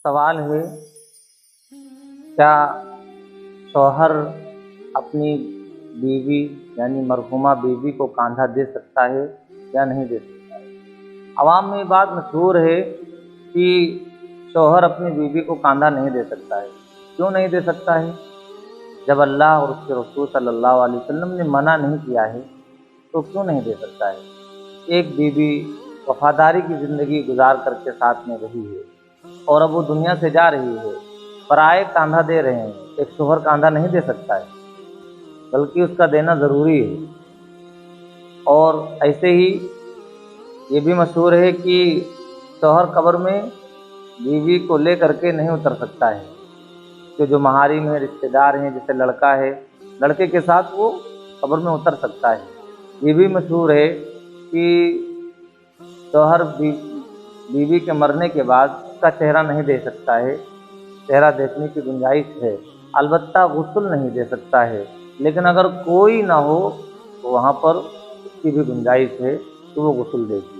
सवाल है, क्या शौहर अपनी बीवी यानी मरहुमा बीवी को कांधा दे सकता है या नहीं दे सकता है। अवाम में ये बात मशहूर है कि शौहर अपनी बीवी को कांधा नहीं दे सकता है। क्यों नहीं दे सकता है? जब अल्लाह और उसके रसूल सल्लल्लाहु अलैहि वसल्लम ने मना नहीं किया है तो क्यों नहीं दे सकता है। एक बीवी वफादारी की ज़िंदगी गुजार करके साथ में रही है और अब वो दुनिया से जा रही है, पराए कांधा दे रहे हैं, एक शौहर कांधा नहीं दे सकता है, बल्कि उसका देना ज़रूरी है। और ऐसे ही ये भी मशहूर है कि शौहर कब्र में बीवी को ले करके नहीं उतर सकता है, कि जो महारिम है, रिश्तेदार हैं, जैसे लड़का है, लड़के के साथ वो कब्र में उतर सकता है। ये भी मशहूर है कि शौहर बीवी के मरने के बाद उसका चेहरा नहीं दे सकता है, चेहरा देखने की गुंजाइश है, अलबत्ता गुस्ल नहीं दे सकता है। लेकिन अगर कोई ना हो तो वहाँ पर उसकी भी गुंजाइश है कि वो गुस्ल देगी।